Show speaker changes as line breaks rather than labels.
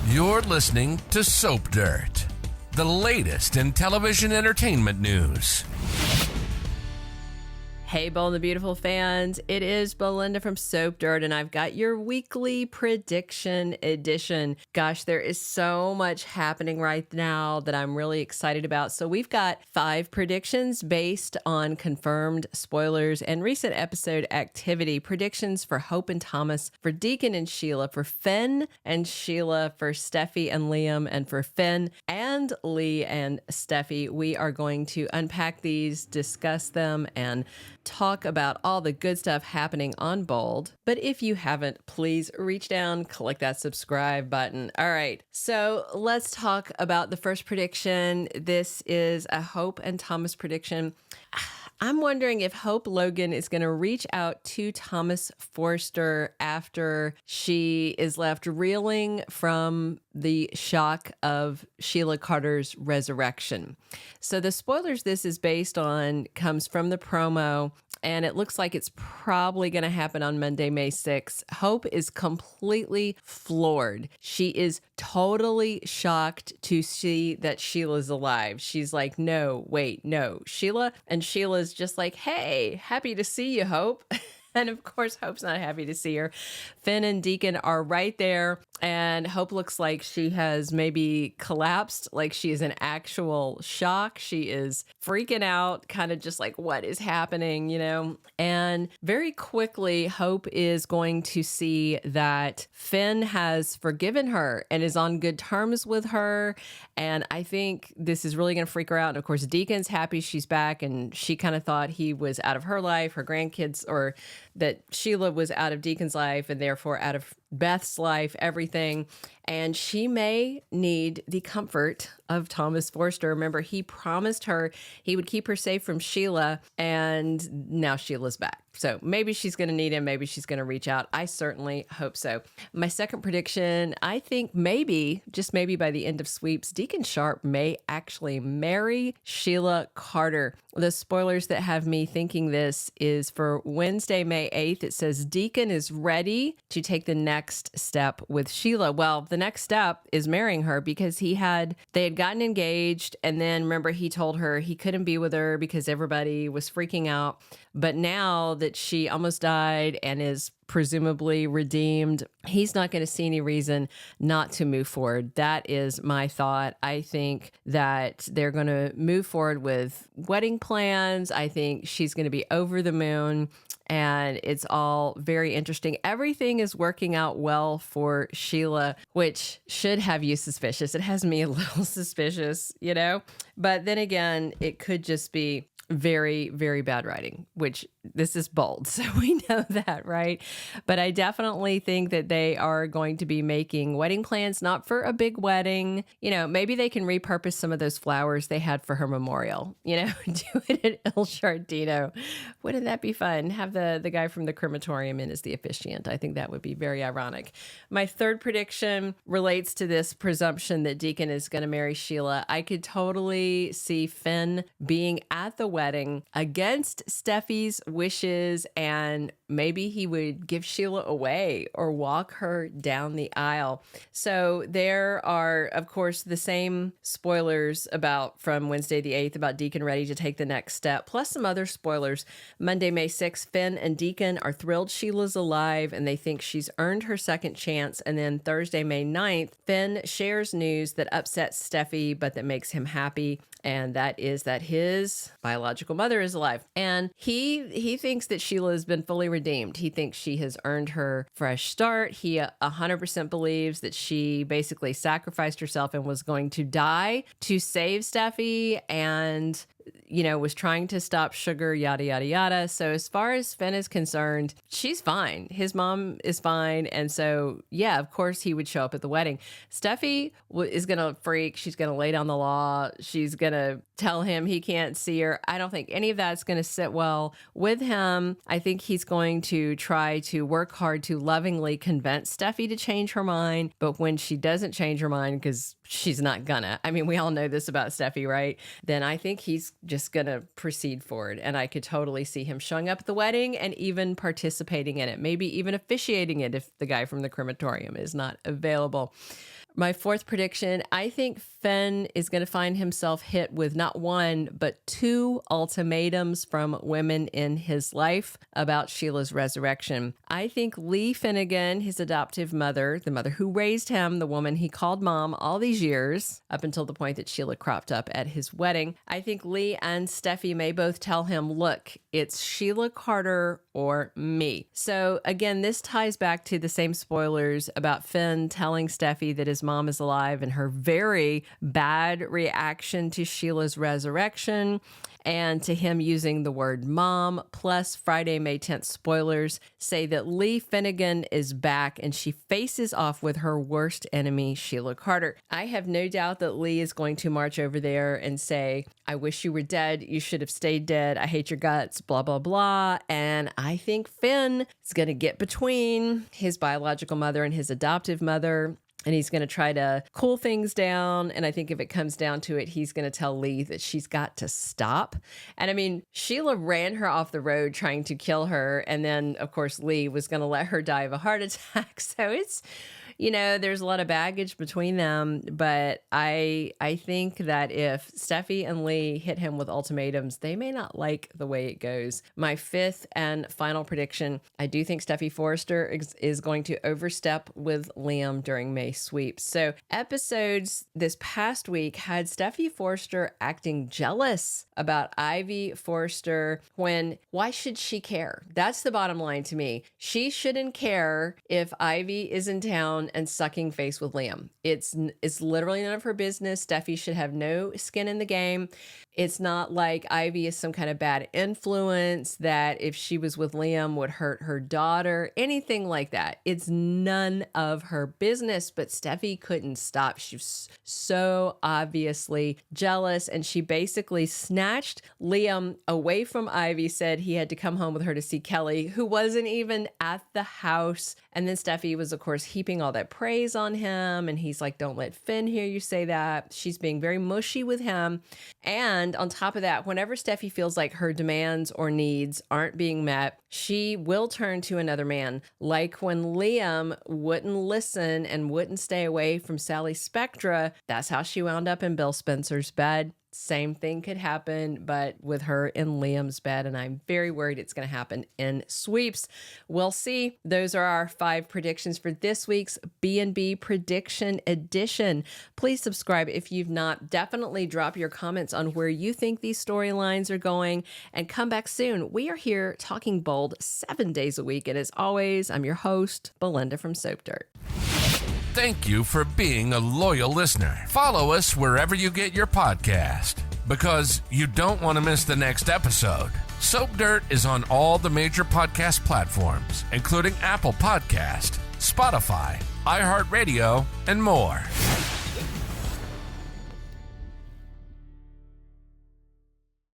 You're listening to Soap Dirt, the latest in television entertainment news.
Hey, Bold and the Beautiful fans, it is Belinda from Soap Dirt, and I've got your weekly prediction edition. Gosh, there is so much happening right now that I'm really excited about. So we've got 5 predictions based on confirmed spoilers and recent episode activity. Predictions for Hope and Thomas, for Deacon and Sheila, for Finn and Sheila, for Steffy and Liam, and for Finn and Lee and Steffy. We are going to unpack these, discuss them, and talk about all the good stuff happening on Bold. But if you haven't, please reach down, click that subscribe button. All right, so let's talk about the first prediction. This is a Hope and Thomas prediction. I'm wondering if Hope Logan is going to reach out to Thomas Forrester after she is left reeling from the shock of Sheila Carter's resurrection. So the spoilers this is based on comes from the promo, and it looks like it's probably going to happen on Monday, May 6th. Hope is completely floored. She is totally shocked to see that Sheila's alive. She's like, no, wait, no. Sheila? And Sheila's just like, hey, happy to see you, Hope. And of course, Hope's not happy to see her. Finn and Deacon are right there, and Hope looks like she has maybe collapsed, like she is in actual shock. She is freaking out, kind of just like, what is happening, you know? And very quickly, Hope is going to see that Finn has forgiven her and is on good terms with her. And I think this is really going to freak her out. And of course, Deacon's happy she's back, and she kind of thought he was out of her life, her grandkids, or that Sheila was out of Deacon's life and therefore out of Beth's life, everything. And she may need the comfort of Thomas Forrester. Remember, he promised her he would keep her safe from Sheila, and now Sheila's back. So maybe she's going to need him. Maybe she's going to reach out. I certainly hope so. My second prediction, I think maybe, just maybe by the end of sweeps, Deacon Sharpe may actually marry Sheila Carter. The spoilers that have me thinking this is for Wednesday, May 8th. It says Deacon is ready to take the next step with Sheila. Well, the next step is marrying her, because they had gotten engaged, and then remember he told her he couldn't be with her because everybody was freaking out. But now that she almost died and is presumably redeemed, he's not going to see any reason not to move forward. That is my thought. I think that they're going to move forward with wedding plans. I think she's going to be over the moon. And it's all very interesting. Everything is working out well for Sheila, which should have you suspicious. It has me a little suspicious, you know? But then again, it could just be very, very bad writing, which this is Bold, so we know that, right? But I definitely think that they are going to be making wedding plans, not for a big wedding. You know, maybe they can repurpose some of those flowers they had for her memorial, you know, do it at El Giardino. Wouldn't that be fun? Have the guy from the crematorium in as the officiant. I think that would be very ironic. My third prediction relates to this presumption that Deacon is going to marry Sheila. I could totally see Finn being at the wedding against Steffy's wishes, and maybe he would give Sheila away or walk her down the aisle. So there are, of course, the same spoilers about from Wednesday the 8th about Deacon ready to take the next step, plus some other spoilers. Monday, May 6th, Finn and Deacon are thrilled Sheila's alive and they think she's earned her second chance. And then Thursday, May 9th, Finn shares news that upsets Steffy, but that makes him happy. And that is that his biological mother is alive. And he thinks that Sheila has been fully redeemed. He thinks she has earned her fresh start. He 100% believes that she basically sacrificed herself and was going to die to save Steffy, and you know, was trying to stop sugar, yada, yada, yada. So as far as Finn is concerned, she's fine. His mom is fine. And so, yeah, of course he would show up at the wedding. Steffy is going to freak. She's going to lay down the law. She's going to tell him he can't see her. I don't think any of that's going to sit well with him. I think he's going to try to work hard to lovingly convince Steffy to change her mind. But when she doesn't change her mind, because she's not gonna, I mean, we all know this about Steffy, right? Then I think he's just gonna proceed forward. And I could totally see him showing up at the wedding and even participating in it, maybe even officiating it if the guy from the crematorium is not available. My fourth prediction, I think Finn is going to find himself hit with not one, but two ultimatums from women in his life about Sheila's resurrection. I think Lee Finnegan, his adoptive mother, the mother who raised him, the woman he called mom all these years, up until the point that Sheila cropped up at his wedding. I think Lee and Steffy may both tell him, look, it's Sheila Carter or me. So again, this ties back to the same spoilers about Finn telling Steffy that his mom is alive and her very bad reaction to Sheila's resurrection and to him using the word mom. Plus Friday, May 10th spoilers say that Lee Finnegan is back and she faces off with her worst enemy, Sheila Carter. I have no doubt that Lee is going to march over there and say, I wish you were dead. You should have stayed dead. I hate your guts, blah, blah, blah. And I think Finn is going to get between his biological mother and his adoptive mother. And he's going to try to cool things down. And I think if it comes down to it, he's going to tell Lee that she's got to stop. And I mean, Sheila ran her off the road trying to kill her. And then, of course, Lee was going to let her die of a heart attack. So it's, you know, there's a lot of baggage between them. But I think that if Steffy and Lee hit him with ultimatums, they may not like the way it goes. My fifth and final prediction, I do think Ivy Forrester is going to overstep with Liam during May sweeps. So episodes this past week had Steffy Forrester acting jealous about Ivy Forrester when, why should she care? That's the bottom line to me. She shouldn't care if Ivy is in town and sucking face with Liam. It's literally none of her business. Steffy should have no skin in the game. It's not like Ivy is some kind of bad influence that if she was with Liam would hurt her daughter, anything like that. It's none of her business, but Steffy couldn't stop. She was so obviously jealous, and she basically snatched Liam away from Ivy, said he had to come home with her to see Kelly, who wasn't even at the house. And then Steffy was, of course, heaping all that praise on him, and he's like, don't let Finn hear you say that. She's being very mushy with him. And on top of that, whenever Steffy feels like her demands or needs aren't being met, she will turn to another man. Like when Liam wouldn't listen and wouldn't stay away from Sally Spectra, that's how she wound up in Bill Spencer's bed. Same thing could happen, but with her in Liam's bed, and I'm very worried it's going to happen in sweeps. We'll see. Those are our 5 predictions for this week's B&B Prediction Edition. Please subscribe if you've not. Definitely drop your comments on where you think these storylines are going, and come back soon. We are here talking bold 7 days a week, and as always, I'm your host, Belinda from Soap Dirt.
Thank you for being a loyal listener. Follow us wherever you get your podcast, because you don't want to miss the next episode. Soap Dirt is on all the major podcast platforms, including Apple Podcast, Spotify, iHeartRadio, and more.